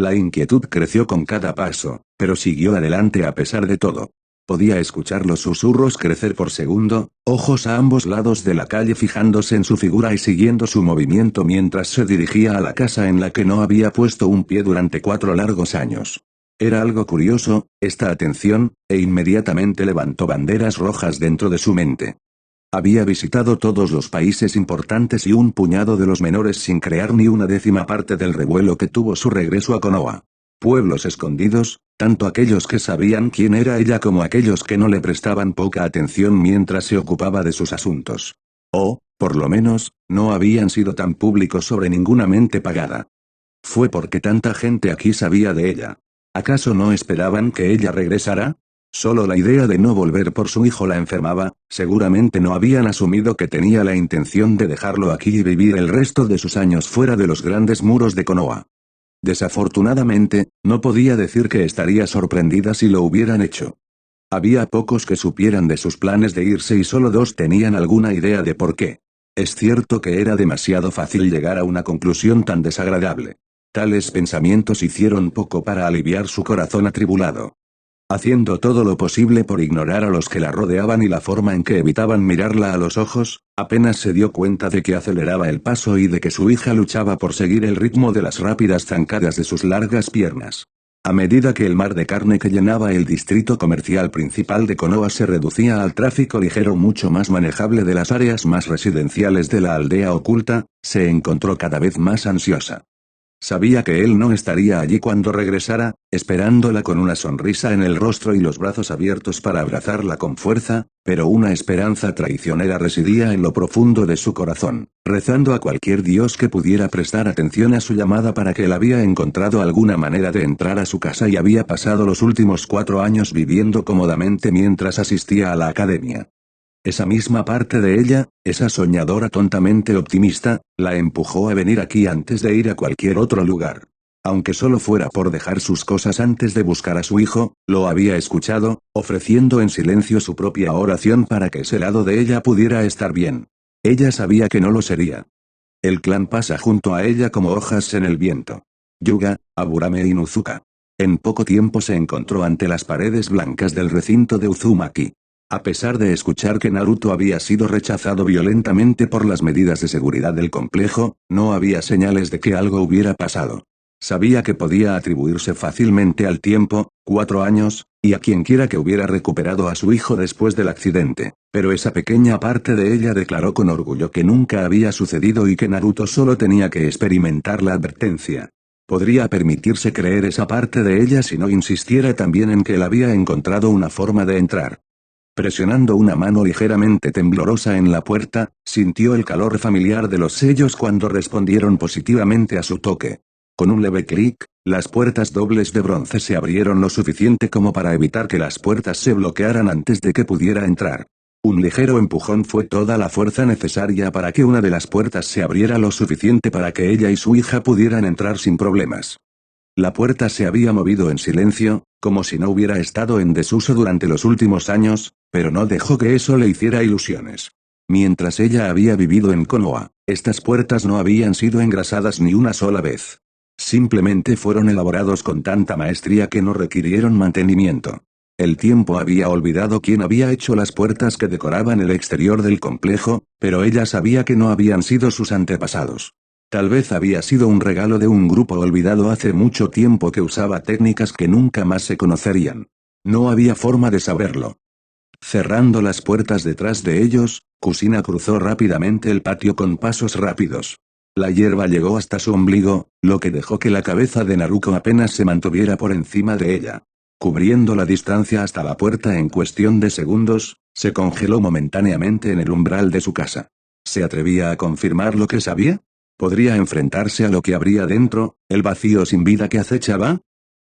La inquietud creció con cada paso, pero siguió adelante a pesar de todo. Podía escuchar los susurros crecer por segundo, ojos a ambos lados de la calle fijándose en su figura y siguiendo su movimiento mientras se dirigía a la casa en la que no había puesto un pie durante 4 largos años. Era algo curioso, esta atención, e inmediatamente levantó banderas rojas dentro de su mente. Había visitado todos los países importantes y un puñado de los menores sin crear ni una décima parte del revuelo que tuvo su regreso a Konoha. Pueblos escondidos, tanto aquellos que sabían quién era ella como aquellos que no le prestaban poca atención mientras se ocupaba de sus asuntos. O, por lo menos, no habían sido tan públicos sobre ninguna mente pagada. Fue porque tanta gente aquí sabía de ella. ¿Acaso no esperaban que ella regresara? Solo la idea de no volver por su hijo la enfermaba, seguramente no habían asumido que tenía la intención de dejarlo aquí y vivir el resto de sus años fuera de los grandes muros de Konoha. Desafortunadamente, no podía decir que estaría sorprendida si lo hubieran hecho. Había pocos que supieran de sus planes de irse y solo 2 tenían alguna idea de por qué. Es cierto que era demasiado fácil llegar a una conclusión tan desagradable. Tales pensamientos hicieron poco para aliviar su corazón atribulado. Haciendo todo lo posible por ignorar a los que la rodeaban y la forma en que evitaban mirarla a los ojos, apenas se dio cuenta de que aceleraba el paso y de que su hija luchaba por seguir el ritmo de las rápidas zancadas de sus largas piernas. A medida que el mar de carne que llenaba el distrito comercial principal de Konoha se reducía al tráfico ligero mucho más manejable de las áreas más residenciales de la aldea oculta, se encontró cada vez más ansiosa. Sabía que él no estaría allí cuando regresara, esperándola con una sonrisa en el rostro y los brazos abiertos para abrazarla con fuerza, pero una esperanza traicionera residía en lo profundo de su corazón, rezando a cualquier dios que pudiera prestar atención a su llamada para que él había encontrado alguna manera de entrar a su casa y había pasado los últimos 4 años viviendo cómodamente mientras asistía a la academia. Esa misma parte de ella, esa soñadora tontamente optimista, la empujó a venir aquí antes de ir a cualquier otro lugar. Aunque solo fuera por dejar sus cosas antes de buscar a su hijo, lo había escuchado, ofreciendo en silencio su propia oración para que ese lado de ella pudiera estar bien. Ella sabía que no lo sería. El clan pasa junto a ella como hojas en el viento. Yuga, Aburame y Inuzuka. En poco tiempo se encontró ante las paredes blancas del recinto de Uzumaki. A pesar de escuchar que Naruto había sido rechazado violentamente por las medidas de seguridad del complejo, no había señales de que algo hubiera pasado. Sabía que podía atribuirse fácilmente al tiempo, 4 años, y a quienquiera que hubiera recuperado a su hijo después del accidente, pero esa pequeña parte de ella declaró con orgullo que nunca había sucedido y que Naruto solo tenía que experimentar la advertencia. Podría permitirse creer esa parte de ella si no insistiera también en que él había encontrado una forma de entrar. Presionando una mano ligeramente temblorosa en la puerta, sintió el calor familiar de los sellos cuando respondieron positivamente a su toque. Con un leve clic, las puertas dobles de bronce se abrieron lo suficiente como para evitar que las puertas se bloquearan antes de que pudiera entrar. Un ligero empujón fue toda la fuerza necesaria para que una de las puertas se abriera lo suficiente para que ella y su hija pudieran entrar sin problemas. La puerta se había movido en silencio, como si no hubiera estado en desuso durante los últimos años, pero no dejó que eso le hiciera ilusiones. Mientras ella había vivido en Konoha, estas puertas no habían sido engrasadas ni una sola vez. Simplemente fueron elaborados con tanta maestría que no requirieron mantenimiento. El tiempo había olvidado quién había hecho las puertas que decoraban el exterior del complejo, pero ella sabía que no habían sido sus antepasados. Tal vez había sido un regalo de un grupo olvidado hace mucho tiempo que usaba técnicas que nunca más se conocerían. No había forma de saberlo. Cerrando las puertas detrás de ellos, Kusina cruzó rápidamente el patio con pasos rápidos. La hierba llegó hasta su ombligo, lo que dejó que la cabeza de Naruto apenas se mantuviera por encima de ella. Cubriendo la distancia hasta la puerta en cuestión de segundos, se congeló momentáneamente en el umbral de su casa. ¿Se atrevía a confirmar lo que sabía? ¿Podría enfrentarse a lo que habría dentro, el vacío sin vida que acechaba?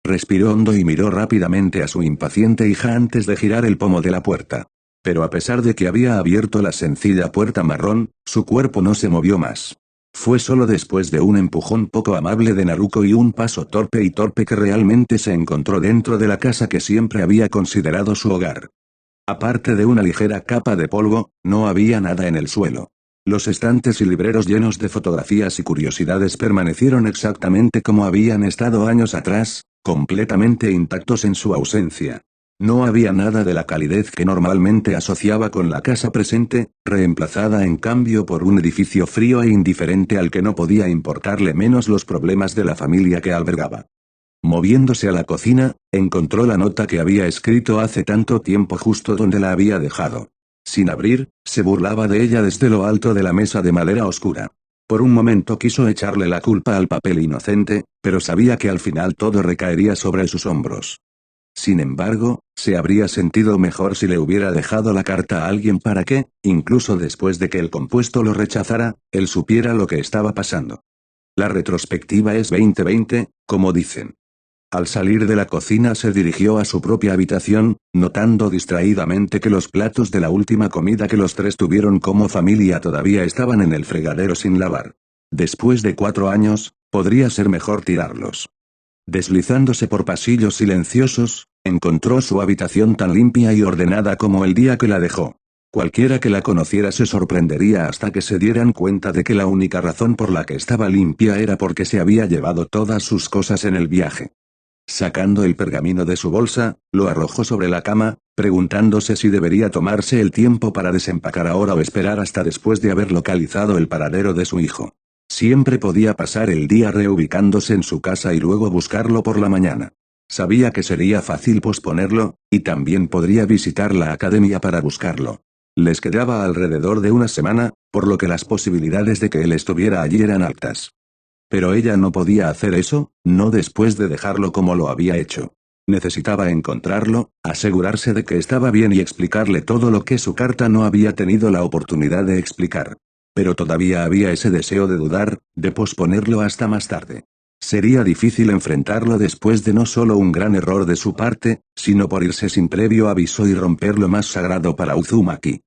Respiró hondo y miró rápidamente a su impaciente hija antes de girar el pomo de la puerta. Pero a pesar de que había abierto la sencilla puerta marrón, su cuerpo no se movió más. Fue solo después de un empujón poco amable de Naruto y un paso torpe que realmente se encontró dentro de la casa que siempre había considerado su hogar. Aparte de una ligera capa de polvo, no había nada en el suelo. Los estantes y libreros llenos de fotografías y curiosidades permanecieron exactamente como habían estado años atrás, completamente intactos en su ausencia. No había nada de la calidez que normalmente asociaba con la casa presente, reemplazada en cambio por un edificio frío e indiferente al que no podía importarle menos los problemas de la familia que albergaba. Moviéndose a la cocina, encontró la nota que había escrito hace tanto tiempo justo donde la había dejado. Sin abrir, se burlaba de ella desde lo alto de la mesa de madera oscura. Por un momento quiso echarle la culpa al papel inocente, pero sabía que al final todo recaería sobre sus hombros. Sin embargo, se habría sentido mejor si le hubiera dejado la carta a alguien para que, incluso después de que el compuesto lo rechazara, él supiera lo que estaba pasando. La retrospectiva es 2020, como dicen. Al salir de la cocina se dirigió a su propia habitación, notando distraídamente que los platos de la última comida que los tres tuvieron como familia todavía estaban en el fregadero sin lavar. Después de 4 años, podría ser mejor tirarlos. Deslizándose por pasillos silenciosos, encontró su habitación tan limpia y ordenada como el día que la dejó. Cualquiera que la conociera se sorprendería hasta que se dieran cuenta de que la única razón por la que estaba limpia era porque se había llevado todas sus cosas en el viaje. Sacando el pergamino de su bolsa, lo arrojó sobre la cama, preguntándose si debería tomarse el tiempo para desempacar ahora o esperar hasta después de haber localizado el paradero de su hijo. Siempre podía pasar el día reubicándose en su casa y luego buscarlo por la mañana. Sabía que sería fácil posponerlo, y también podría visitar la academia para buscarlo. Les quedaba alrededor de una semana, por lo que las posibilidades de que él estuviera allí eran altas. Pero ella no podía hacer eso, no después de dejarlo como lo había hecho. Necesitaba encontrarlo, asegurarse de que estaba bien y explicarle todo lo que su carta no había tenido la oportunidad de explicar. Pero todavía había ese deseo de dudar, de posponerlo hasta más tarde. Sería difícil enfrentarlo después de no solo un gran error de su parte, sino por irse sin previo aviso y romper lo más sagrado para Uzumaki.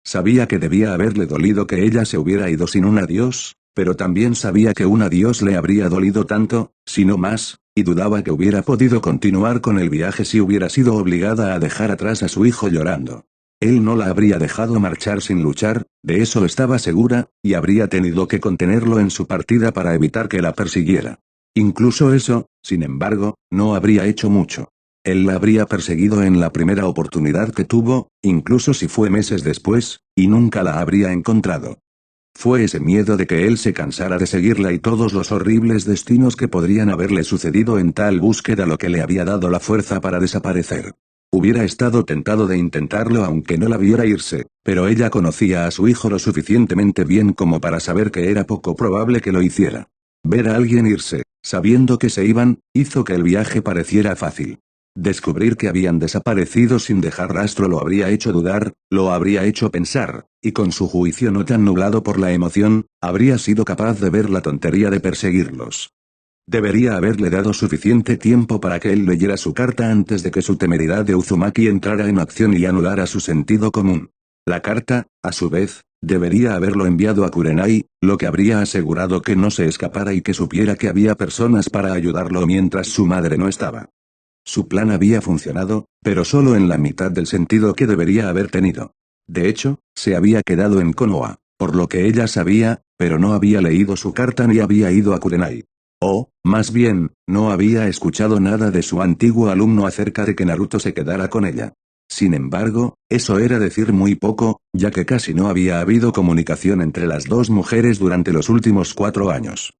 Sabía que debía haberle dolido que ella se hubiera ido sin un adiós, pero también sabía que un adiós le habría dolido tanto, si no más, y dudaba que hubiera podido continuar con el viaje si hubiera sido obligada a dejar atrás a su hijo llorando. Él no la habría dejado marchar sin luchar, de eso estaba segura, y habría tenido que contenerlo en su partida para evitar que la persiguiera. Incluso eso, sin embargo, no habría hecho mucho. Él la habría perseguido en la primera oportunidad que tuvo, incluso si fue meses después, y nunca la habría encontrado. Fue ese miedo de que él se cansara de seguirla y todos los horribles destinos que podrían haberle sucedido en tal búsqueda lo que le había dado la fuerza para desaparecer. Hubiera estado tentado de intentarlo aunque no la viera irse, pero ella conocía a su hijo lo suficientemente bien como para saber que era poco probable que lo hiciera. Ver a alguien irse, sabiendo que se iban, hizo que el viaje pareciera fácil. Descubrir que habían desaparecido sin dejar rastro lo habría hecho dudar, lo habría hecho pensar, y con su juicio no tan nublado por la emoción, habría sido capaz de ver la tontería de perseguirlos. Debería haberle dado suficiente tiempo para que él leyera su carta antes de que su temeridad de Uzumaki entrara en acción y anulara su sentido común. La carta, a su vez, debería haberlo enviado a Kurenai, lo que habría asegurado que no se escapara y que supiera que había personas para ayudarlo mientras su madre no estaba. Su plan había funcionado, pero solo en la mitad del sentido que debería haber tenido. De hecho, se había quedado en Konoha, por lo que ella sabía, pero no había leído su carta ni había ido a Kurenai. O, más bien, no había escuchado nada de su antiguo alumno acerca de que Naruto se quedara con ella. Sin embargo, eso era decir muy poco, ya que casi no había habido comunicación entre las dos mujeres durante los últimos 4 años.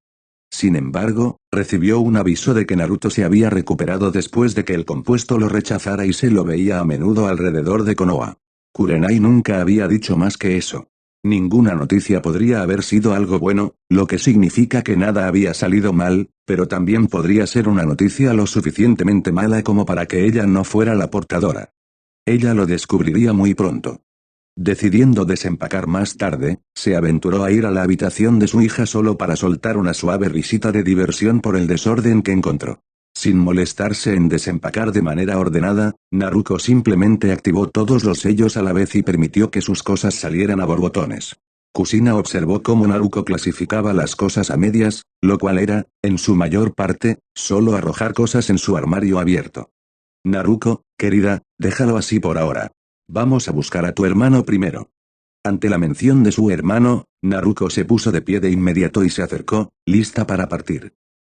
Sin embargo, recibió un aviso de que Naruto se había recuperado después de que el compuesto lo rechazara y se lo veía a menudo alrededor de Konoha. Kurenai nunca había dicho más que eso. Ninguna noticia podría haber sido algo bueno, lo que significa que nada había salido mal, pero también podría ser una noticia lo suficientemente mala como para que ella no fuera la portadora. Ella lo descubriría muy pronto. Decidiendo desempacar más tarde, se aventuró a ir a la habitación de su hija solo para soltar una suave risita de diversión por el desorden que encontró. Sin molestarse en desempacar de manera ordenada, Naruto simplemente activó todos los sellos a la vez y permitió que sus cosas salieran a borbotones. Kusina observó cómo Naruto clasificaba las cosas a medias, lo cual era, en su mayor parte, solo arrojar cosas en su armario abierto. Naruto, querida, déjalo así por ahora. Vamos a buscar a tu hermano primero. Ante la mención de su hermano, Naruto se puso de pie de inmediato y se acercó, lista para partir.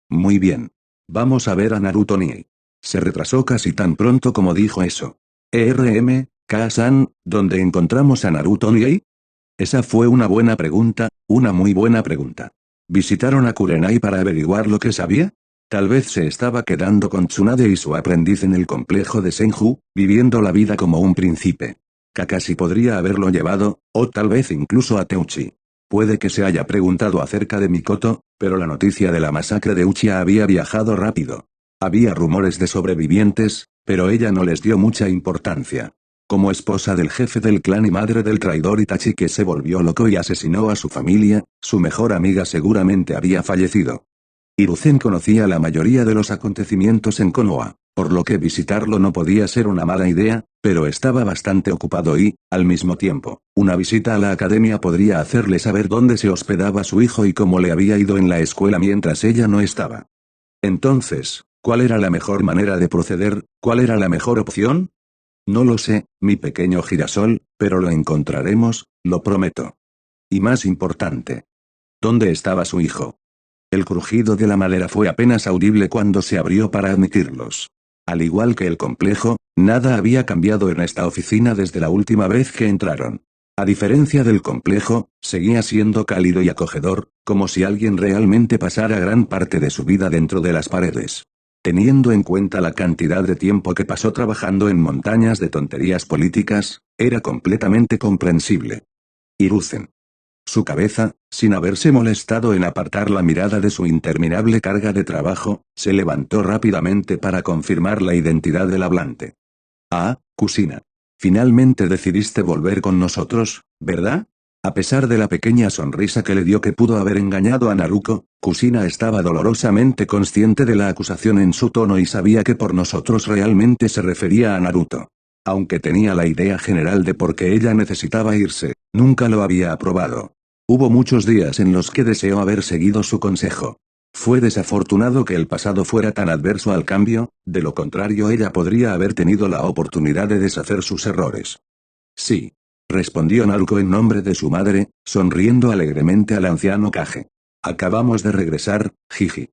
Muy bien. Vamos a ver a Naruto Nii. Se retrasó casi tan pronto como dijo eso. K-san, ¿dónde encontramos a Naruto Nii? Esa fue una buena pregunta, una muy buena pregunta. ¿Visitaron a Kurenai para averiguar lo que sabía? Tal vez se estaba quedando con Tsunade y su aprendiz en el complejo de Senju, viviendo la vida como un príncipe. Kakashi podría haberlo llevado, o tal vez incluso a Teuchi. Puede que se haya preguntado acerca de Mikoto, pero la noticia de la masacre de Uchiha había viajado rápido. Había rumores de sobrevivientes, pero ella no les dio mucha importancia. Como esposa del jefe del clan y madre del traidor Itachi que se volvió loco y asesinó a su familia, su mejor amiga seguramente había fallecido. Hiruzen conocía la mayoría de los acontecimientos en Konoha, por lo que visitarlo no podía ser una mala idea, pero estaba bastante ocupado y, al mismo tiempo, una visita a la academia podría hacerle saber dónde se hospedaba su hijo y cómo le había ido en la escuela mientras ella no estaba. Entonces, ¿cuál era la mejor manera de proceder? ¿Cuál era la mejor opción? No lo sé, mi pequeño girasol, pero lo encontraremos, lo prometo. Y más importante. ¿Dónde estaba su hijo? El crujido de la madera fue apenas audible cuando se abrió para admitirlos. Al igual que el complejo, nada había cambiado en esta oficina desde la última vez que entraron. A diferencia del complejo, seguía siendo cálido y acogedor, como si alguien realmente pasara gran parte de su vida dentro de las paredes. Teniendo en cuenta la cantidad de tiempo que pasó trabajando en montañas de tonterías políticas, era completamente comprensible. Hiruzen. Su cabeza, sin haberse molestado en apartar la mirada de su interminable carga de trabajo, se levantó rápidamente para confirmar la identidad del hablante. Ah, Kusina. Finalmente decidiste volver con nosotros, ¿verdad? A pesar de la pequeña sonrisa que le dio que pudo haber engañado a Naruto, Kusina estaba dolorosamente consciente de la acusación en su tono y sabía que por nosotros realmente se refería a Naruto. Aunque tenía la idea general de por qué ella necesitaba irse, nunca lo había aprobado. Hubo muchos días en los que deseó haber seguido su consejo. Fue desafortunado que el pasado fuera tan adverso al cambio, de lo contrario ella podría haber tenido la oportunidad de deshacer sus errores. Sí. Respondió Naruto en nombre de su madre, sonriendo alegremente al anciano Kage. Acabamos de regresar, jiji.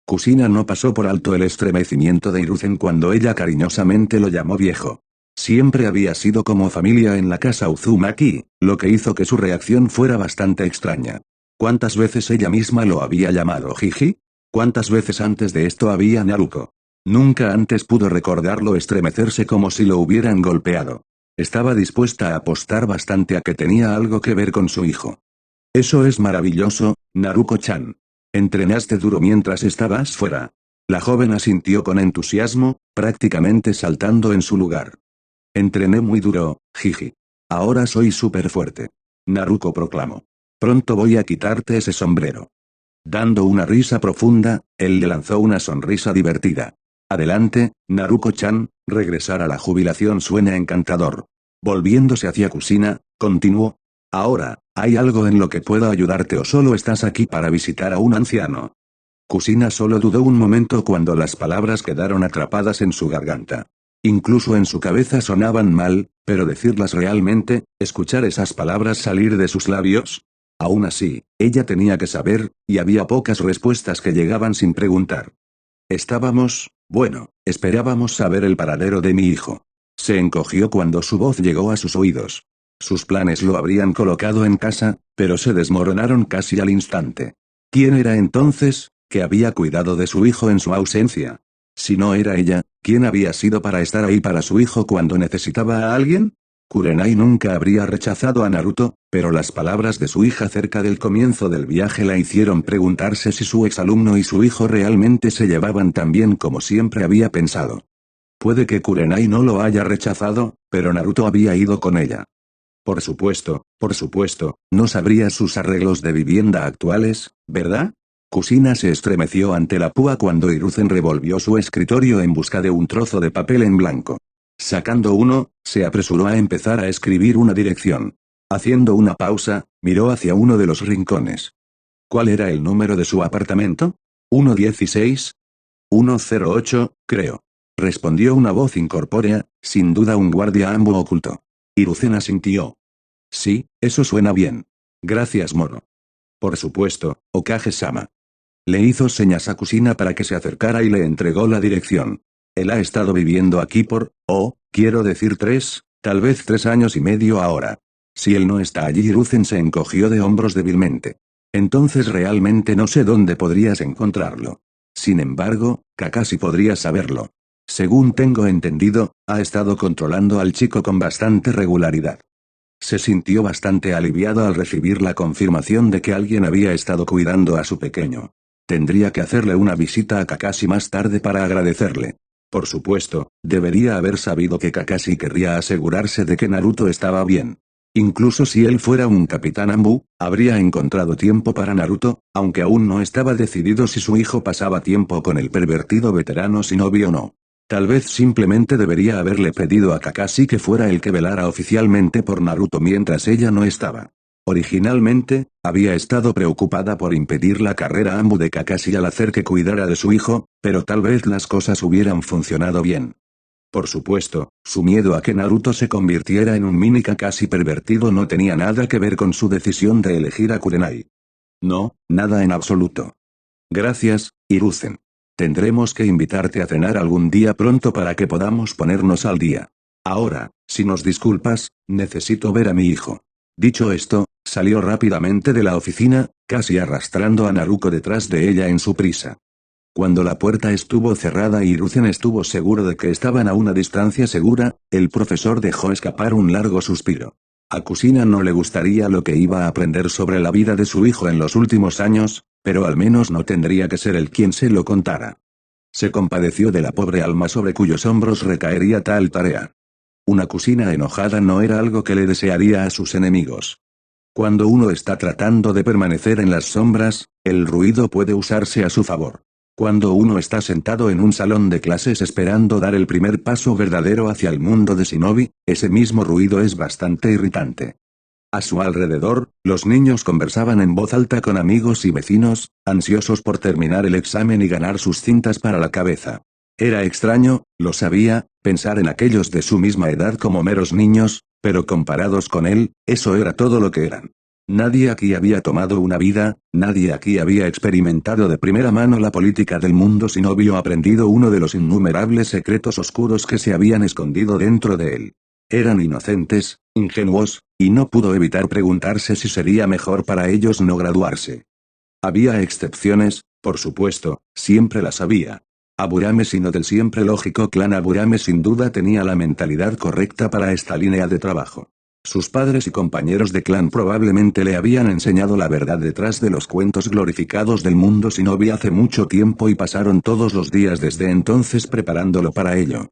Kusina no pasó por alto el estremecimiento de Hiruzen cuando ella cariñosamente lo llamó viejo. Siempre había sido como familia en la casa Uzumaki, lo que hizo que su reacción fuera bastante extraña. ¿Cuántas veces ella misma lo había llamado jiji? ¿Cuántas veces antes de esto había Naruto? Nunca antes pudo recordarlo estremecerse como si lo hubieran golpeado. Estaba dispuesta a apostar bastante a que tenía algo que ver con su hijo. Eso es maravilloso, Naruko-chan. ¿Entrenaste duro mientras estabas fuera? La joven asintió con entusiasmo, prácticamente saltando en su lugar. Entrené muy duro, jiji. Ahora soy súper fuerte. Naruto proclamó. Pronto voy a quitarte ese sombrero. Dando una risa profunda, él le lanzó una sonrisa divertida. Adelante, Naruko-chan, regresar a la jubilación suena encantador. Volviéndose hacia Kusina, continuó. Ahora, ¿hay algo en lo que pueda ayudarte o solo estás aquí para visitar a un anciano? Kusina solo dudó un momento cuando las palabras quedaron atrapadas en su garganta. Incluso en su cabeza sonaban mal, pero decirlas realmente, escuchar esas palabras salir de sus labios. Aún así, ella tenía que saber, y había pocas respuestas que llegaban sin preguntar. Esperábamos saber el paradero de mi hijo. Se encogió cuando su voz llegó a sus oídos. Sus planes lo habrían colocado en casa, pero se desmoronaron casi al instante. ¿Quién era entonces, que había cuidado de su hijo en su ausencia? Si no era ella, ¿quién había sido para estar ahí para su hijo cuando necesitaba a alguien? Kurenai nunca habría rechazado a Naruto, pero las palabras de su hija cerca del comienzo del viaje la hicieron preguntarse si su exalumno y su hijo realmente se llevaban tan bien como siempre había pensado. Puede que Kurenai no lo haya rechazado, pero Naruto había ido con ella. Por supuesto, no sabría sus arreglos de vivienda actuales, ¿verdad? Kusina se estremeció ante la púa cuando Hiruzen revolvió su escritorio en busca de un trozo de papel en blanco. Sacando uno, se apresuró a empezar a escribir una dirección. Haciendo una pausa, miró hacia uno de los rincones. ¿Cuál era el número de su apartamento? 116. 108, creo. Respondió una voz incorpórea, sin duda un guardia ambo oculto. Hiruzen asintió. Sí, eso suena bien. Gracias Moro. Por supuesto, Okage-sama. Le hizo señas a Kushina para que se acercara y le entregó la dirección. Él ha estado viviendo aquí quiero decir tal vez 3 años y medio ahora. Si él no está allí, Hiruzen se encogió de hombros débilmente. Entonces realmente no sé dónde podrías encontrarlo. Sin embargo, Kakashi podría saberlo. Según tengo entendido, ha estado controlando al chico con bastante regularidad. Se sintió bastante aliviado al recibir la confirmación de que alguien había estado cuidando a su pequeño. Tendría que hacerle una visita a Kakashi más tarde para agradecerle. Por supuesto, debería haber sabido que Kakashi querría asegurarse de que Naruto estaba bien. Incluso si él fuera un Capitán Ambu, habría encontrado tiempo para Naruto, aunque aún no estaba decidido si su hijo pasaba tiempo con el pervertido veterano Shinobi o no. Tal vez simplemente debería haberle pedido a Kakashi que fuera el que velara oficialmente por Naruto mientras ella no estaba. Originalmente, había estado preocupada por impedir la carrera Ambu de Kakashi al hacer que cuidara de su hijo, pero tal vez las cosas hubieran funcionado bien. Por supuesto, su miedo a que Naruto se convirtiera en un mini Kakashi pervertido no tenía nada que ver con su decisión de elegir a Kurenai. No, nada en absoluto. Gracias, Hiruzen. Tendremos que invitarte a cenar algún día pronto para que podamos ponernos al día. Ahora, si nos disculpas, necesito ver a mi hijo. Dicho esto, salió rápidamente de la oficina, casi arrastrando a Naruto detrás de ella en su prisa. Cuando la puerta estuvo cerrada y Hiruzen estuvo seguro de que estaban a una distancia segura, el profesor dejó escapar un largo suspiro. A Kushina no le gustaría lo que iba a aprender sobre la vida de su hijo en los últimos años, pero al menos no tendría que ser él quien se lo contara. Se compadeció de la pobre alma sobre cuyos hombros recaería tal tarea. Una Kushina enojada no era algo que le desearía a sus enemigos. Cuando uno está tratando de permanecer en las sombras, el ruido puede usarse a su favor. Cuando uno está sentado en un salón de clases esperando dar el primer paso verdadero hacia el mundo de Shinobi, ese mismo ruido es bastante irritante. A su alrededor, los niños conversaban en voz alta con amigos y vecinos, ansiosos por terminar el examen y ganar sus cintas para la cabeza. Era extraño, lo sabía, pensar en aquellos de su misma edad como meros niños, pero comparados con él, eso era todo lo que eran. Nadie aquí había tomado una vida, nadie aquí había experimentado de primera mano la política del mundo Shinobi o aprendido uno de los innumerables secretos oscuros que se habían escondido dentro de él. Eran inocentes, ingenuos, y no pudo evitar preguntarse si sería mejor para ellos no graduarse. Había excepciones, por supuesto, siempre las había. Aburame Shino del siempre lógico clan Aburame sin duda tenía la mentalidad correcta para esta línea de trabajo. Sus padres y compañeros de clan probablemente le habían enseñado la verdad detrás de los cuentos glorificados del mundo Shinobi hace mucho tiempo y pasaron todos los días desde entonces preparándolo para ello.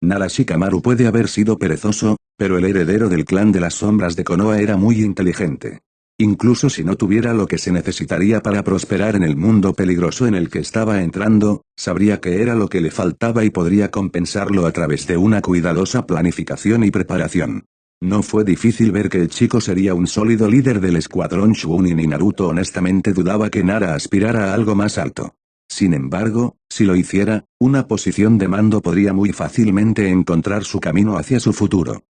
Nara Shikamaru puede haber sido perezoso, pero el heredero del clan de las sombras de Konoha era muy inteligente. Incluso si no tuviera lo que se necesitaría para prosperar en el mundo peligroso en el que estaba entrando, sabría que era lo que le faltaba y podría compensarlo a través de una cuidadosa planificación y preparación. No fue difícil ver que el chico sería un sólido líder del escuadrón Chunin y Naruto honestamente dudaba que Nara aspirara a algo más alto. Sin embargo, si lo hiciera, una posición de mando podría muy fácilmente encontrar su camino hacia su futuro.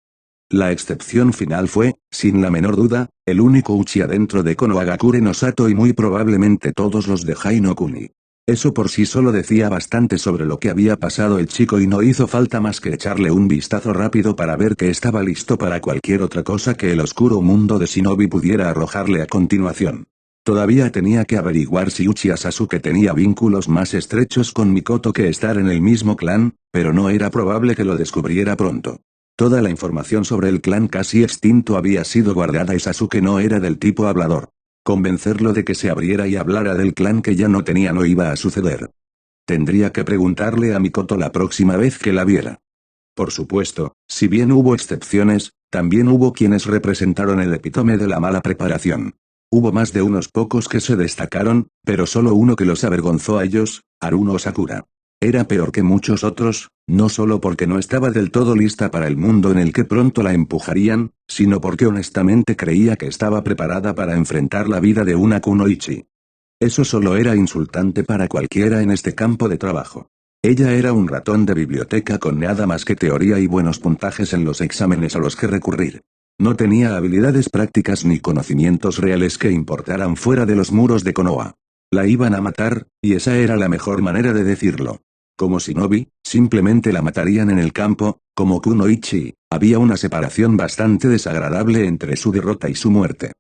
La excepción final fue, sin la menor duda, el único Uchiha dentro de Konohagakure no Sato y muy probablemente todos los de Hai no Kuni. Eso por sí solo decía bastante sobre lo que había pasado el chico y no hizo falta más que echarle un vistazo rápido para ver que estaba listo para cualquier otra cosa que el oscuro mundo de Shinobi pudiera arrojarle a continuación. Todavía tenía que averiguar si Uchiha Sasuke tenía vínculos más estrechos con Mikoto que estar en el mismo clan, pero no era probable que lo descubriera pronto. Toda la información sobre el clan casi extinto había sido guardada y Sasuke no era del tipo hablador. Convencerlo de que se abriera y hablara del clan que ya no tenía no iba a suceder. Tendría que preguntarle a Mikoto la próxima vez que la viera. Por supuesto, si bien hubo excepciones, también hubo quienes representaron el epítome de la mala preparación. Hubo más de unos pocos que se destacaron, pero solo uno que los avergonzó a ellos, Haruno Sakura. Era peor que muchos otros, no solo porque no estaba del todo lista para el mundo en el que pronto la empujarían, sino porque honestamente creía que estaba preparada para enfrentar la vida de una kunoichi. Eso solo era insultante para cualquiera en este campo de trabajo. Ella era un ratón de biblioteca con nada más que teoría y buenos puntajes en los exámenes a los que recurrir. No tenía habilidades prácticas ni conocimientos reales que importaran fuera de los muros de Konoha. La iban a matar, y esa era la mejor manera de decirlo. Como shinobi, simplemente la matarían en el campo, como Kunoichi. Había una separación bastante desagradable entre su derrota y su muerte.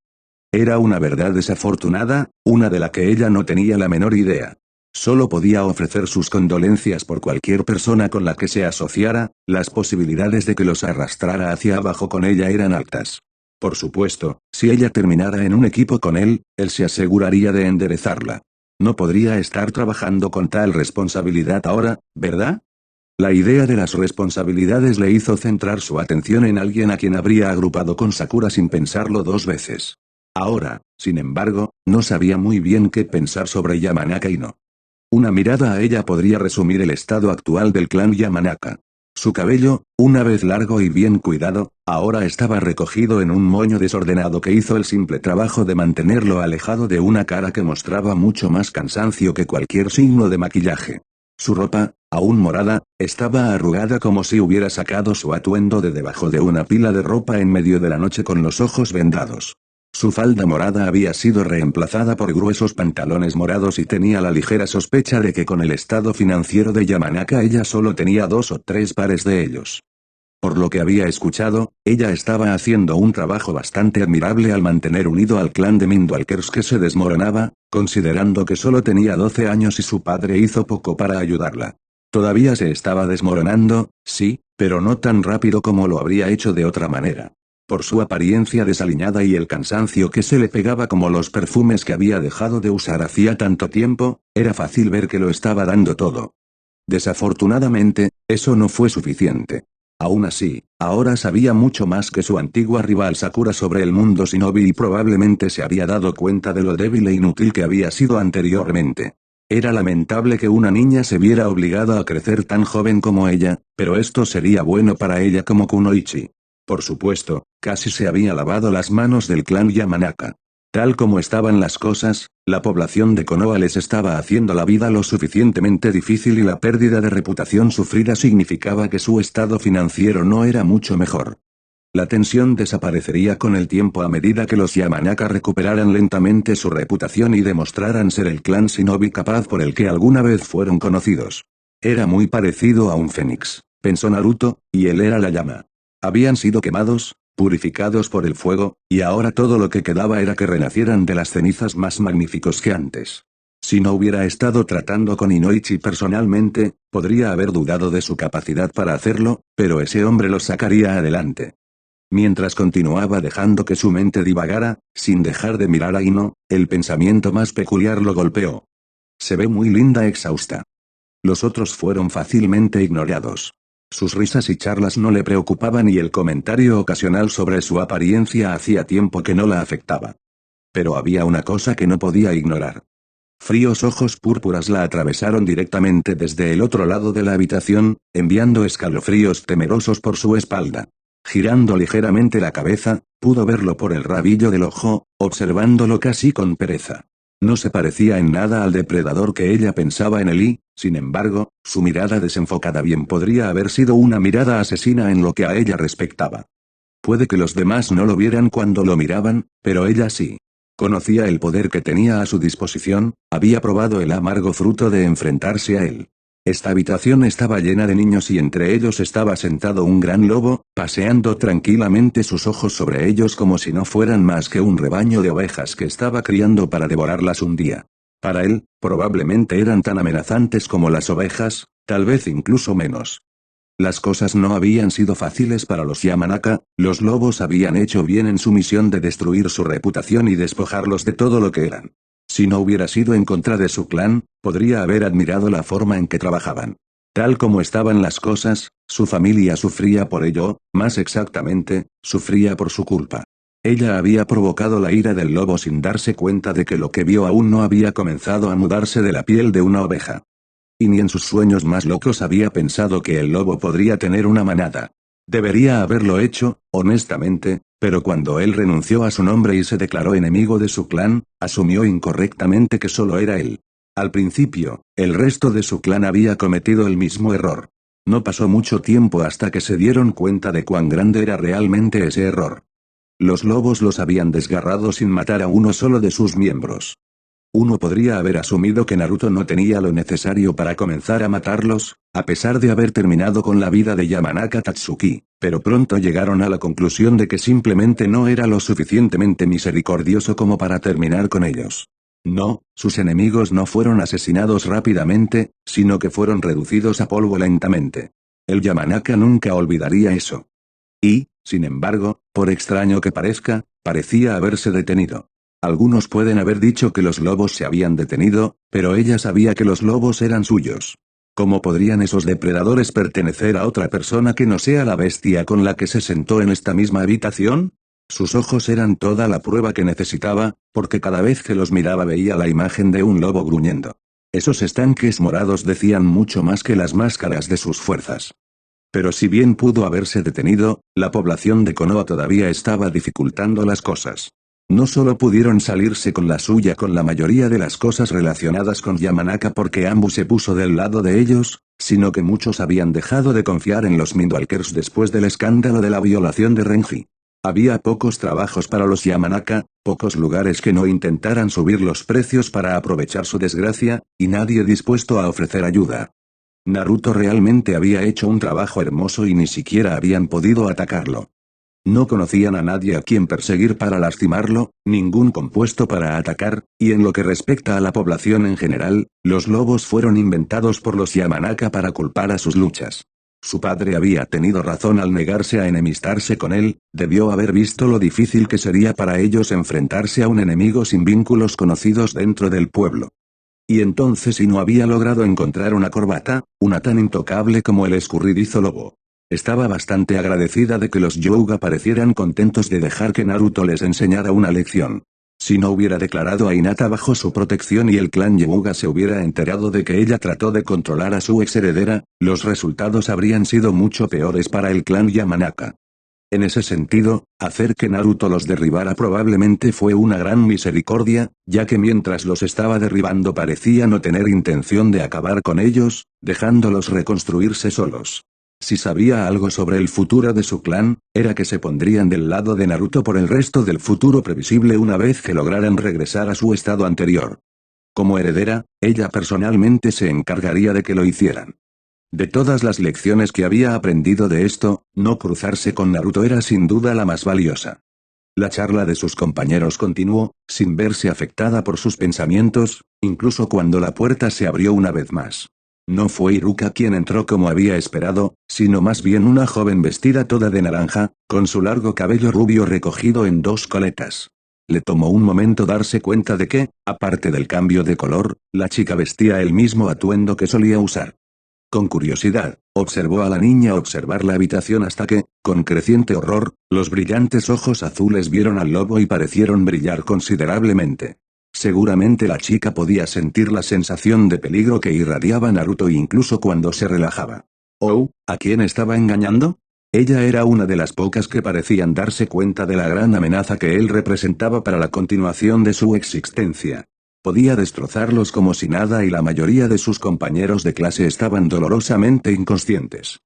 Era una verdad desafortunada, una de la que ella no tenía la menor idea. Solo podía ofrecer sus condolencias por cualquier persona con la que se asociara, las posibilidades de que los arrastrara hacia abajo con ella eran altas. Por supuesto, si ella terminara en un equipo con él se aseguraría de enderezarla. No podría estar trabajando con tal responsabilidad ahora, ¿verdad? La idea de las responsabilidades le hizo centrar su atención en alguien a quien habría agrupado con Sakura sin pensarlo dos veces. Ahora, sin embargo, no sabía muy bien qué pensar sobre Yamanaka Ino. Una mirada a ella podría resumir el estado actual del clan Yamanaka. Su cabello, una vez largo y bien cuidado, ahora estaba recogido en un moño desordenado que hizo el simple trabajo de mantenerlo alejado de una cara que mostraba mucho más cansancio que cualquier signo de maquillaje. Su ropa, aún morada, estaba arrugada como si hubiera sacado su atuendo de debajo de una pila de ropa en medio de la noche con los ojos vendados. Su falda morada había sido reemplazada por gruesos pantalones morados y tenía la ligera sospecha de que con el estado financiero de Yamanaka ella solo tenía 2 o 3 pares de ellos. Por lo que había escuchado, ella estaba haciendo un trabajo bastante admirable al mantener unido al clan de Mindwalkers que se desmoronaba, considerando que solo tenía 12 años y su padre hizo poco para ayudarla. Todavía se estaba desmoronando, sí, pero no tan rápido como lo habría hecho de otra manera. Por su apariencia desaliñada y el cansancio que se le pegaba como los perfumes que había dejado de usar hacía tanto tiempo, era fácil ver que lo estaba dando todo. Desafortunadamente, eso no fue suficiente. Aún así, ahora sabía mucho más que su antigua rival Sakura sobre el mundo shinobi y probablemente se había dado cuenta de lo débil e inútil que había sido anteriormente. Era lamentable que una niña se viera obligada a crecer tan joven como ella, pero esto sería bueno para ella como Kunoichi. Por supuesto, casi se había lavado las manos del clan Yamanaka. Tal como estaban las cosas, la población de Konoha les estaba haciendo la vida lo suficientemente difícil y la pérdida de reputación sufrida significaba que su estado financiero no era mucho mejor. La tensión desaparecería con el tiempo a medida que los Yamanaka recuperaran lentamente su reputación y demostraran ser el clan shinobi capaz por el que alguna vez fueron conocidos. Era muy parecido a un fénix, pensó Naruto, y él era la llama. Habían sido quemados, purificados por el fuego, y ahora todo lo que quedaba era que renacieran de las cenizas más magníficos que antes. Si no hubiera estado tratando con Inoichi personalmente, podría haber dudado de su capacidad para hacerlo, pero ese hombre lo sacaría adelante. Mientras continuaba dejando que su mente divagara, sin dejar de mirar a Ino, el pensamiento más peculiar lo golpeó. Se ve muy linda exhausta. Los otros fueron fácilmente ignorados. Sus risas y charlas no le preocupaban y el comentario ocasional sobre su apariencia hacía tiempo que no la afectaba. Pero había una cosa que no podía ignorar. Fríos ojos púrpuras la atravesaron directamente desde el otro lado de la habitación, enviando escalofríos temerosos por su espalda. Girando ligeramente la cabeza, pudo verlo por el rabillo del ojo, observándolo casi con pereza. No se parecía en nada al depredador que ella pensaba en él y, sin embargo, su mirada desenfocada bien podría haber sido una mirada asesina en lo que a ella respectaba. Puede que los demás no lo vieran cuando lo miraban, pero ella sí. Conocía el poder que tenía a su disposición, había probado el amargo fruto de enfrentarse a él. Esta habitación estaba llena de niños y entre ellos estaba sentado un gran lobo, paseando tranquilamente sus ojos sobre ellos como si no fueran más que un rebaño de ovejas que estaba criando para devorarlas un día. Para él, probablemente eran tan amenazantes como las ovejas, tal vez incluso menos. Las cosas no habían sido fáciles para los Yamanaka, los lobos habían hecho bien en su misión de destruir su reputación y despojarlos de todo lo que eran. Si no hubiera sido en contra de su clan, podría haber admirado la forma en que trabajaban. Tal como estaban las cosas, su familia sufría por ello, más exactamente, sufría por su culpa. Ella había provocado la ira del lobo sin darse cuenta de que lo que vio aún no había comenzado a mudarse de la piel de una oveja. Y ni en sus sueños más locos había pensado que el lobo podría tener una manada. Debería haberlo hecho, honestamente, pero cuando él renunció a su nombre y se declaró enemigo de su clan, asumió incorrectamente que solo era él. Al principio, el resto de su clan había cometido el mismo error. No pasó mucho tiempo hasta que se dieron cuenta de cuán grande era realmente ese error. Los lobos los habían desgarrado sin matar a uno solo de sus miembros. Uno podría haber asumido que Naruto no tenía lo necesario para comenzar a matarlos, a pesar de haber terminado con la vida de Yamanaka Tatsuki, pero pronto llegaron a la conclusión de que simplemente no era lo suficientemente misericordioso como para terminar con ellos. No, sus enemigos no fueron asesinados rápidamente, sino que fueron reducidos a polvo lentamente. El Yamanaka nunca olvidaría eso. Y, sin embargo, por extraño que parezca, parecía haberse detenido. Algunos pueden haber dicho que los lobos se habían detenido, pero ella sabía que los lobos eran suyos. ¿Cómo podrían esos depredadores pertenecer a otra persona que no sea la bestia con la que se sentó en esta misma habitación? Sus ojos eran toda la prueba que necesitaba, porque cada vez que los miraba veía la imagen de un lobo gruñendo. Esos estanques morados decían mucho más que las máscaras de sus fuerzas. Pero si bien pudo haberse detenido, la población de Konoha todavía estaba dificultando las cosas. No solo pudieron salirse con la suya con la mayoría de las cosas relacionadas con Yamanaka porque Ambu se puso del lado de ellos, sino que muchos habían dejado de confiar en los Mindwalkers después del escándalo de la violación de Renji. Había pocos trabajos para los Yamanaka, pocos lugares que no intentaran subir los precios para aprovechar su desgracia, y nadie dispuesto a ofrecer ayuda. Naruto realmente había hecho un trabajo hermoso y ni siquiera habían podido atacarlo. No conocían a nadie a quien perseguir para lastimarlo, ningún compuesto para atacar, y en lo que respecta a la población en general, los lobos fueron inventados por los Yamanaka para culpar a sus luchas. Su padre había tenido razón al negarse a enemistarse con él, debió haber visto lo difícil que sería para ellos enfrentarse a un enemigo sin vínculos conocidos dentro del pueblo. Y entonces si no había logrado encontrar una corbata, una tan intocable como el escurridizo lobo. Estaba bastante agradecida de que los Hyuga parecieran contentos de dejar que Naruto les enseñara una lección. Si no hubiera declarado a Hinata bajo su protección y el clan Hyuga se hubiera enterado de que ella trató de controlar a su ex heredera, los resultados habrían sido mucho peores para el clan Yamanaka. En ese sentido, hacer que Naruto los derribara probablemente fue una gran misericordia, ya que mientras los estaba derribando parecía no tener intención de acabar con ellos, dejándolos reconstruirse solos. Si sabía algo sobre el futuro de su clan, era que se pondrían del lado de Naruto por el resto del futuro previsible una vez que lograran regresar a su estado anterior. Como heredera, ella personalmente se encargaría de que lo hicieran. De todas las lecciones que había aprendido de esto, no cruzarse con Naruto era sin duda la más valiosa. La charla de sus compañeros continuó, sin verse afectada por sus pensamientos, incluso cuando la puerta se abrió una vez más. No fue Iruka quien entró como había esperado, sino más bien una joven vestida toda de naranja, con su largo cabello rubio recogido en dos coletas. Le tomó un momento darse cuenta de que, aparte del cambio de color, la chica vestía el mismo atuendo que solía usar. Con curiosidad, observó a la niña observar la habitación hasta que, con creciente horror, los brillantes ojos azules vieron al lobo y parecieron brillar considerablemente. Seguramente la chica podía sentir la sensación de peligro que irradiaba Naruto incluso cuando se relajaba. ¿Oh, a quién estaba engañando? Ella era una de las pocas que parecían darse cuenta de la gran amenaza que él representaba para la continuación de su existencia. Podía destrozarlos como si nada y la mayoría de sus compañeros de clase estaban dolorosamente inconscientes.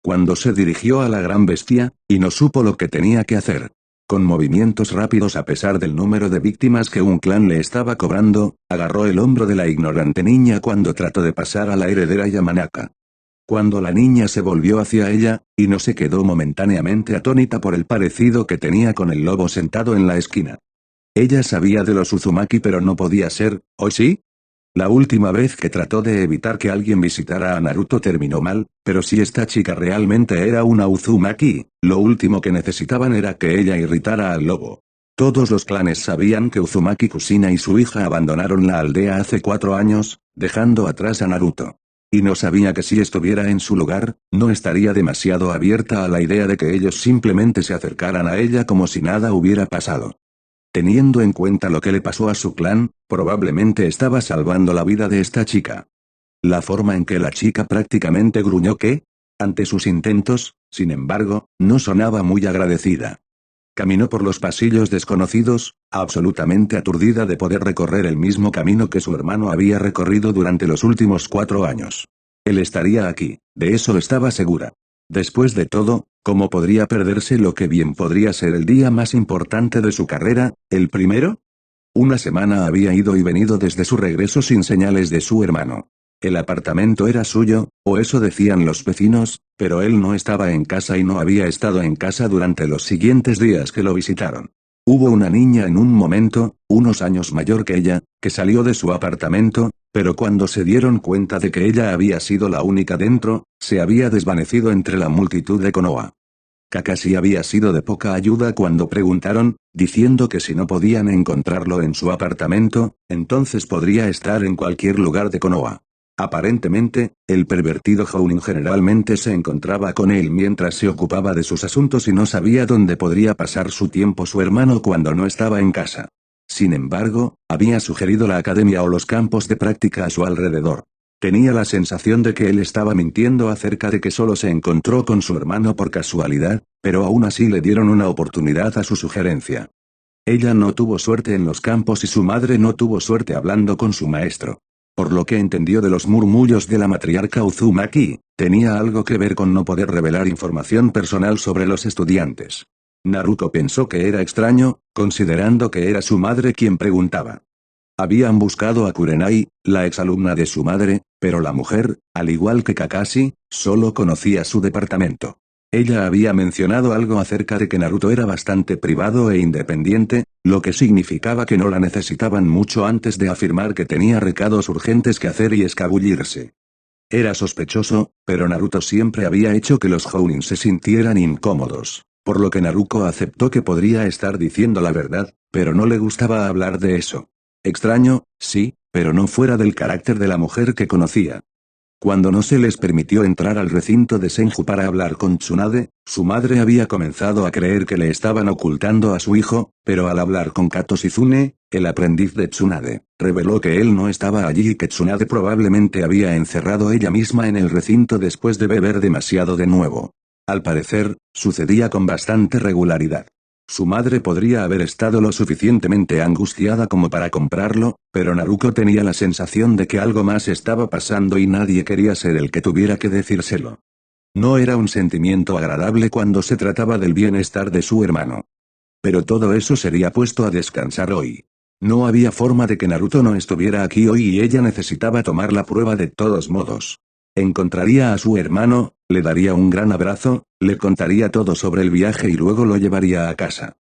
Cuando se dirigió a la gran bestia, y no supo lo que tenía que hacer. Con movimientos rápidos a pesar del número de víctimas que un clan le estaba cobrando, agarró el hombro de la ignorante niña cuando trató de pasar a la heredera Yamanaka. Cuando la niña se volvió hacia ella, y no se quedó momentáneamente atónita por el parecido que tenía con el lobo sentado en la esquina. Ella sabía de los Uzumaki pero no podía ser, ¿o sí? La última vez que trató de evitar que alguien visitara a Naruto terminó mal, pero si esta chica realmente era una Uzumaki, lo último que necesitaban era que ella irritara al lobo. Todos los clanes sabían que Uzumaki Kushina y su hija abandonaron la aldea hace 4 años, dejando atrás a Naruto. Y no sabía que si estuviera en su lugar, no estaría demasiado abierta a la idea de que ellos simplemente se acercaran a ella como si nada hubiera pasado. Teniendo en cuenta lo que le pasó a su clan, probablemente estaba salvando la vida de esta chica. La forma en que la chica prácticamente gruñó que, ante sus intentos, sin embargo, no sonaba muy agradecida. Caminó por los pasillos desconocidos, absolutamente aturdida de poder recorrer el mismo camino que su hermano había recorrido durante los últimos 4 años. Él estaría aquí, de eso estaba segura. Después de todo, ¿cómo podría perderse lo que bien podría ser el día más importante de su carrera, el primero? Una semana había ido y venido desde su regreso sin señales de su hermano. El apartamento era suyo, o eso decían los vecinos, pero él no estaba en casa y no había estado en casa durante los siguientes días que lo visitaron. Hubo una niña en un momento, unos años mayor que ella, que salió de su apartamento, pero cuando se dieron cuenta de que ella había sido la única dentro, se había desvanecido entre la multitud de Konoha. Kakashi había sido de poca ayuda cuando preguntaron, diciendo que si no podían encontrarlo en su apartamento, entonces podría estar en cualquier lugar de Konoha. Aparentemente, el pervertido Jounin generalmente se encontraba con él mientras se ocupaba de sus asuntos y no sabía dónde podría pasar su tiempo su hermano cuando no estaba en casa. Sin embargo, había sugerido la academia o los campos de práctica a su alrededor. Tenía la sensación de que él estaba mintiendo acerca de que solo se encontró con su hermano por casualidad, pero aún así le dieron una oportunidad a su sugerencia. Ella no tuvo suerte en los campos y su madre no tuvo suerte hablando con su maestro. Por lo que entendió de los murmullos de la matriarca Uzumaki, tenía algo que ver con no poder revelar información personal sobre los estudiantes. Naruto pensó que era extraño, considerando que era su madre quien preguntaba. Habían buscado a Kurenai, la exalumna de su madre, pero la mujer, al igual que Kakashi, solo conocía su departamento. Ella había mencionado algo acerca de que Naruto era bastante privado e independiente, lo que significaba que no la necesitaban mucho antes de afirmar que tenía recados urgentes que hacer y escabullirse. Era sospechoso, pero Naruto siempre había hecho que los Jounin se sintieran incómodos, por lo que Naruto aceptó que podría estar diciendo la verdad, pero no le gustaba hablar de eso. Extraño, sí, pero no fuera del carácter de la mujer que conocía. Cuando no se les permitió entrar al recinto de Senju para hablar con Tsunade, su madre había comenzado a creer que le estaban ocultando a su hijo, pero al hablar con Kato Shizune, el aprendiz de Tsunade, reveló que él no estaba allí y que Tsunade probablemente había encerrado ella misma en el recinto después de beber demasiado de nuevo. Al parecer, sucedía con bastante regularidad. Su madre podría haber estado lo suficientemente angustiada como para comprarlo, pero Naruto tenía la sensación de que algo más estaba pasando y nadie quería ser el que tuviera que decírselo. No era un sentimiento agradable cuando se trataba del bienestar de su hermano. Pero todo eso sería puesto a descansar hoy. No había forma de que Naruto no estuviera aquí hoy y ella necesitaba tomar la prueba de todos modos. Encontraría a su hermano, le daría un gran abrazo, le contaría todo sobre el viaje y luego lo llevaría a casa.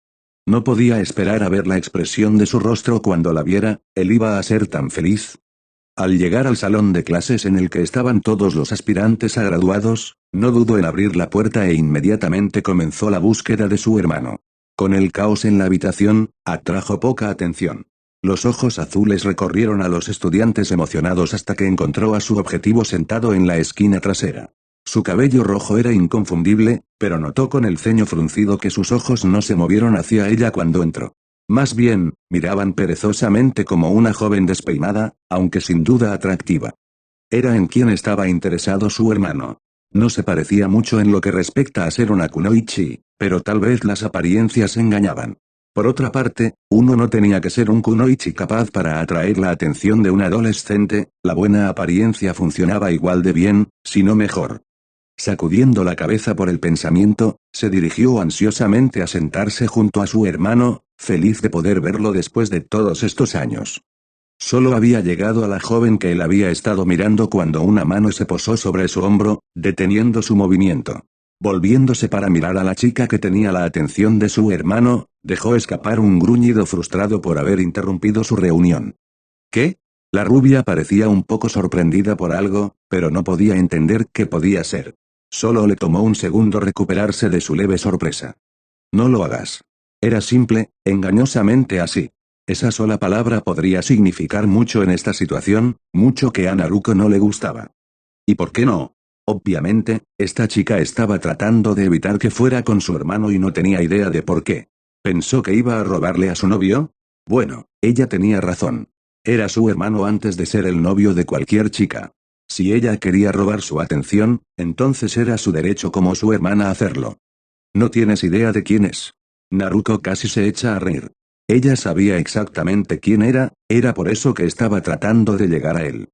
No podía esperar a ver la expresión de su rostro cuando la viera, él iba a ser tan feliz. Al llegar al salón de clases en el que estaban todos los aspirantes a graduados, no dudó en abrir la puerta e inmediatamente comenzó la búsqueda de su hermano. Con el caos en la habitación, atrajo poca atención. Los ojos azules recorrieron a los estudiantes emocionados hasta que encontró a su objetivo sentado en la esquina trasera. Su cabello rojo era inconfundible, pero notó con el ceño fruncido que sus ojos no se movieron hacia ella cuando entró. Más bien, miraban perezosamente como una joven despeinada, aunque sin duda atractiva. Era en quien estaba interesado su hermano. No se parecía mucho en lo que respecta a ser una kunoichi, pero tal vez las apariencias engañaban. Por otra parte, uno no tenía que ser un kunoichi capaz para atraer la atención de un adolescente, la buena apariencia funcionaba igual de bien, si no mejor. Sacudiendo la cabeza por el pensamiento, se dirigió ansiosamente a sentarse junto a su hermano, feliz de poder verlo después de todos estos años. Solo había llegado a la joven que él había estado mirando cuando una mano se posó sobre su hombro, deteniendo su movimiento. Volviéndose para mirar a la chica que tenía la atención de su hermano, dejó escapar un gruñido frustrado por haber interrumpido su reunión. ¿Qué? La rubia parecía un poco sorprendida por algo, pero no podía entender qué podía ser. Solo le tomó un segundo recuperarse de su leve sorpresa. No lo hagas. Era simple, engañosamente así. Esa sola palabra podría significar mucho en esta situación, mucho que a Naruto no le gustaba. ¿Y por qué no? Obviamente, esta chica estaba tratando de evitar que fuera con su hermano y no tenía idea de por qué. ¿Pensó que iba a robarle a su novio? Bueno, ella tenía razón. Era su hermano antes de ser el novio de cualquier chica. Si ella quería robar su atención, entonces era su derecho como su hermana hacerlo. No tienes idea de quién es. Naruto casi se echa a reír. Ella sabía exactamente quién era por eso que estaba tratando de llegar a él.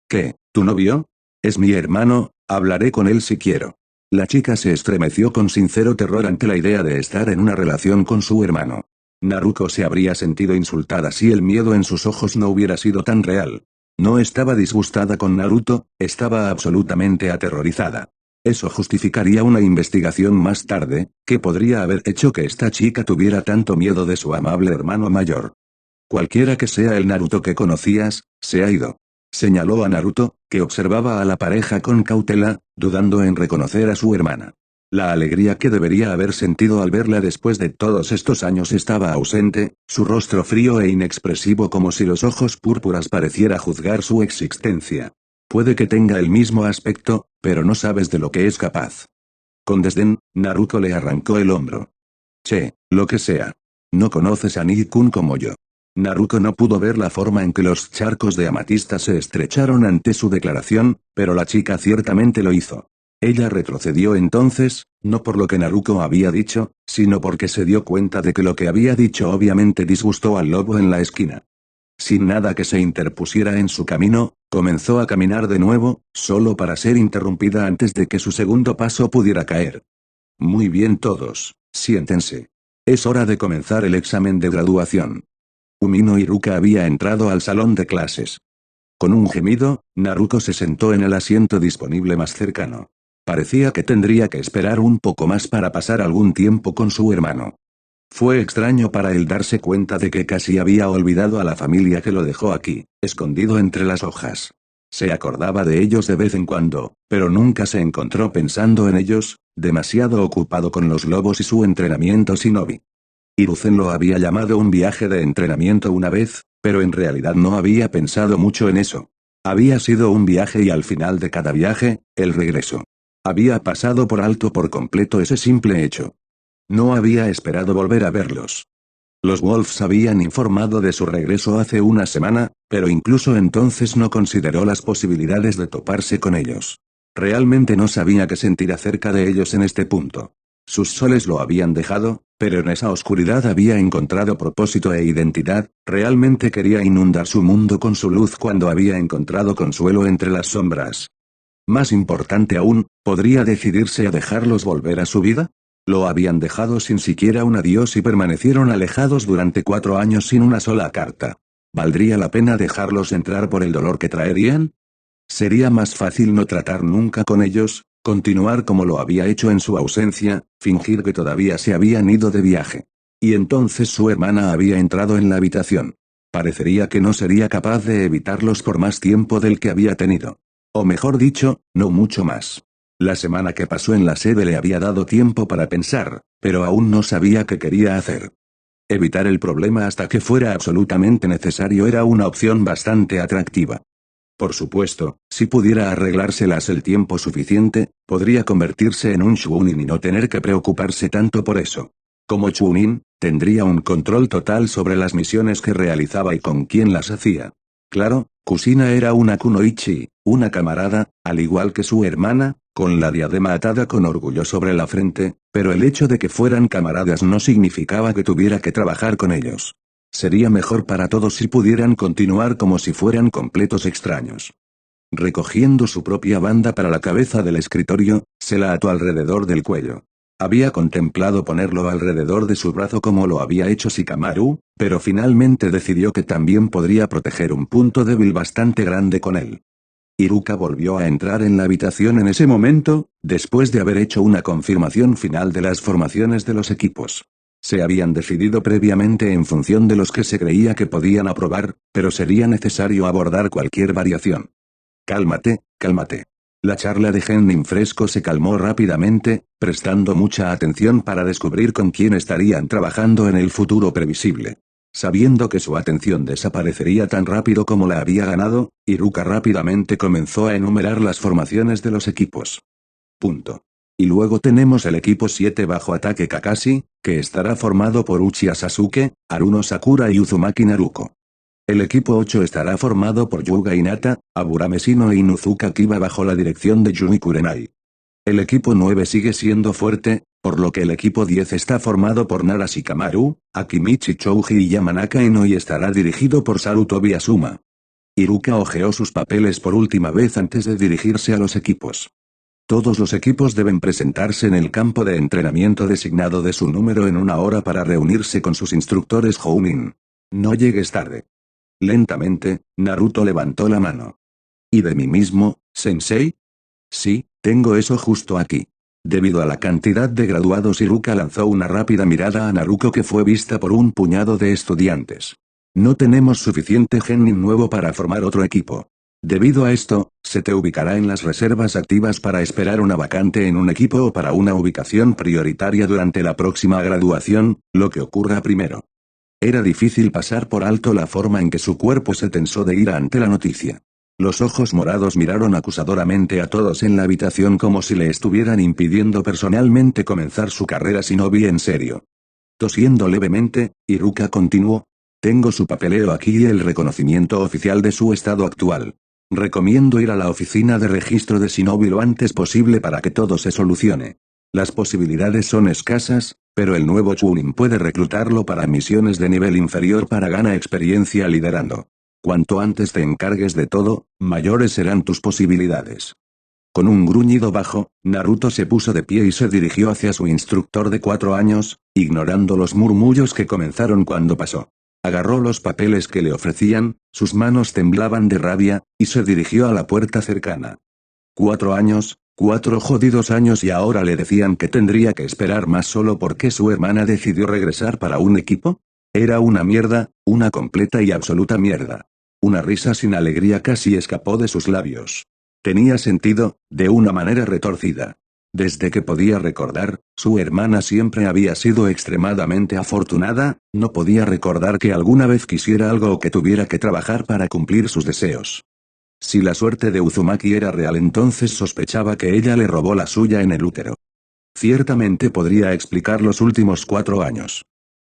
¿Qué, tu novio? Es mi hermano, hablaré con él si quiero. La chica se estremeció con sincero terror ante la idea de estar en una relación con su hermano. Naruko se habría sentido insultada si el miedo en sus ojos no hubiera sido tan real. No estaba disgustada con Naruto, estaba absolutamente aterrorizada. Eso justificaría una investigación más tarde, que podría haber hecho que esta chica tuviera tanto miedo de su amable hermano mayor. Cualquiera que sea el Naruto que conocías, se ha ido. Señaló a Naruto, que observaba a la pareja con cautela, dudando en reconocer a su hermana. La alegría que debería haber sentido al verla después de todos estos años estaba ausente, su rostro frío e inexpresivo como si los ojos púrpuras pareciera juzgar su existencia. Puede que tenga el mismo aspecto, pero no sabes de lo que es capaz. Con desdén, Naruto le arrancó el hombro. Che, lo que sea. No conoces a Nii-kun como yo. Naruto no pudo ver la forma en que los charcos de amatista se estrecharon ante su declaración, pero la chica ciertamente lo hizo. Ella retrocedió entonces, no por lo que Naruto había dicho, sino porque se dio cuenta de que lo que había dicho obviamente disgustó al lobo en la esquina. Sin nada que se interpusiera en su camino, comenzó a caminar de nuevo, solo para ser interrumpida antes de que su segundo paso pudiera caer. Muy bien todos, siéntense. Es hora de comenzar el examen de graduación. Umino Iruka había entrado al salón de clases. Con un gemido, Naruto se sentó en el asiento disponible más cercano. Parecía que tendría que esperar un poco más para pasar algún tiempo con su hermano. Fue extraño para él darse cuenta de que casi había olvidado a la familia que lo dejó aquí, escondido entre las hojas. Se acordaba de ellos de vez en cuando, pero nunca se encontró pensando en ellos, demasiado ocupado con los lobos y su entrenamiento shinobi. Hiruzen lo había llamado un viaje de entrenamiento una vez, pero en realidad no había pensado mucho en eso. Había sido un viaje y al final de cada viaje, el regreso. Había pasado por alto por completo ese simple hecho. No había esperado volver a verlos. Los Wolves habían informado de su regreso hace una semana, pero incluso entonces no consideró las posibilidades de toparse con ellos. Realmente no sabía qué sentir acerca de ellos en este punto. Sus soles lo habían dejado, pero en esa oscuridad había encontrado propósito e identidad, realmente quería inundar su mundo con su luz cuando había encontrado consuelo entre las sombras. Más importante aún, ¿podría decidirse a dejarlos volver a su vida? Lo habían dejado sin siquiera un adiós y permanecieron alejados durante 4 años sin una sola carta. ¿Valdría la pena dejarlos entrar por el dolor que traerían? Sería más fácil no tratar nunca con ellos, continuar como lo había hecho en su ausencia, fingir que todavía se habían ido de viaje. Y entonces su hermana había entrado en la habitación. Parecería que no sería capaz de evitarlos por más tiempo del que había tenido. O mejor dicho, no mucho más. La semana que pasó en la sede le había dado tiempo para pensar, pero aún no sabía qué quería hacer. Evitar el problema hasta que fuera absolutamente necesario era una opción bastante atractiva. Por supuesto, si pudiera arreglárselas el tiempo suficiente, podría convertirse en un Chunin y no tener que preocuparse tanto por eso. Como Chunin, tendría un control total sobre las misiones que realizaba y con quién las hacía. Claro, Kusina era una kunoichi, una camarada, al igual que su hermana, con la diadema atada con orgullo sobre la frente, pero el hecho de que fueran camaradas no significaba que tuviera que trabajar con ellos. Sería mejor para todos si pudieran continuar como si fueran completos extraños. Recogiendo su propia banda para la cabeza del escritorio, se la ató alrededor del cuello. Había contemplado ponerlo alrededor de su brazo como lo había hecho Shikamaru, pero finalmente decidió que también podría proteger un punto débil bastante grande con él. Iruka volvió a entrar en la habitación en ese momento, después de haber hecho una confirmación final de las formaciones de los equipos. Se habían decidido previamente en función de los que se creía que podían aprobar, pero sería necesario abordar cualquier variación. Cálmate, cálmate. La charla de Genin Fresco se calmó rápidamente, prestando mucha atención para descubrir con quién estarían trabajando en el futuro previsible. Sabiendo que su atención desaparecería tan rápido como la había ganado, Iruka rápidamente comenzó a enumerar las formaciones de los equipos. Punto. Y luego tenemos el equipo 7 bajo ataque Kakashi, que estará formado por Uchiha Sasuke, Haruno Sakura y Uzumaki Naruko. El equipo 8 estará formado por Yuga Hinata, Aburame Shino e Inuzuka Kiba bajo la dirección de Yumi Kurenai. El equipo 9 sigue siendo fuerte, por lo que el equipo 10 está formado por Nara Shikamaru, Akimichi Chouji y Yamanaka Ino y estará dirigido por Sarutobi Asuma. Iruka hojeó sus papeles por última vez antes de dirigirse a los equipos. Todos los equipos deben presentarse en el campo de entrenamiento designado de su número en 1 hora para reunirse con sus instructores Jounin. No llegues tarde. Lentamente, Naruto levantó la mano. ¿Y de mí mismo, sensei? Sí, tengo eso justo aquí. Debido a la cantidad de graduados, Iruka lanzó una rápida mirada a Naruto que fue vista por un puñado de estudiantes. No tenemos suficiente genin nuevo para formar otro equipo. Debido a esto, se te ubicará en las reservas activas para esperar una vacante en un equipo o para una ubicación prioritaria durante la próxima graduación, lo que ocurra primero. Era difícil pasar por alto la forma en que su cuerpo se tensó de ira ante la noticia. Los ojos morados miraron acusadoramente a todos en la habitación como si le estuvieran impidiendo personalmente comenzar su carrera shinobi en serio. Tosiendo levemente, Iruka continuó. Tengo su papeleo aquí y el reconocimiento oficial de su estado actual. Recomiendo ir a la oficina de registro de shinobi lo antes posible para que todo se solucione. Las posibilidades son escasas, pero el nuevo Chunin puede reclutarlo para misiones de nivel inferior para ganar experiencia liderando. Cuanto antes te encargues de todo, mayores serán tus posibilidades. Con un gruñido bajo, Naruto se puso de pie y se dirigió hacia su instructor de 4 años, ignorando los murmullos que comenzaron cuando pasó. Agarró los papeles que le ofrecían, sus manos temblaban de rabia, y se dirigió a la puerta cercana. 4 años, 4 jodidos años y ahora le decían que tendría que esperar más solo porque su hermana decidió regresar para un equipo. Era una mierda, una completa y absoluta mierda. Una risa sin alegría casi escapó de sus labios. Tenía sentido, de una manera retorcida. Desde que podía recordar, su hermana siempre había sido extremadamente afortunada, no podía recordar que alguna vez quisiera algo o que tuviera que trabajar para cumplir sus deseos. Si la suerte de Uzumaki era real, entonces sospechaba que ella le robó la suya en el útero. Ciertamente podría explicar los últimos 4 años.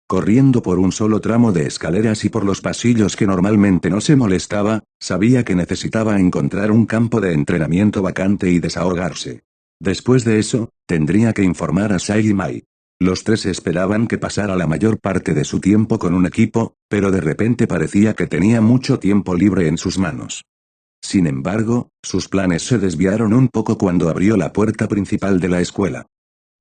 Corriendo por un solo tramo de escaleras y por los pasillos que normalmente no se molestaba, sabía que necesitaba encontrar un campo de entrenamiento vacante y desahogarse. Después de eso, tendría que informar a Sai y Mai. Los tres esperaban que pasara la mayor parte de su tiempo con un equipo, pero de repente parecía que tenía mucho tiempo libre en sus manos. Sin embargo, sus planes se desviaron un poco cuando abrió la puerta principal de la escuela.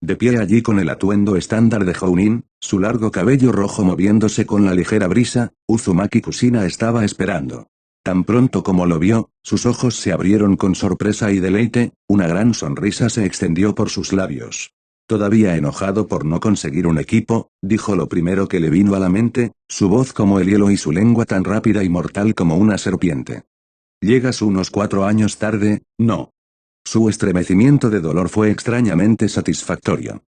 De pie allí con el atuendo estándar de Jounin, su largo cabello rojo moviéndose con la ligera brisa, Uzumaki Kushina estaba esperando. Tan pronto como lo vio, sus ojos se abrieron con sorpresa y deleite, una gran sonrisa se extendió por sus labios. Todavía enojado por no conseguir un equipo, dijo lo primero que le vino a la mente, su voz como el hielo y su lengua tan rápida y mortal como una serpiente. Llegas unos 4 años tarde, no. Su estremecimiento de dolor fue extrañamente satisfactorio.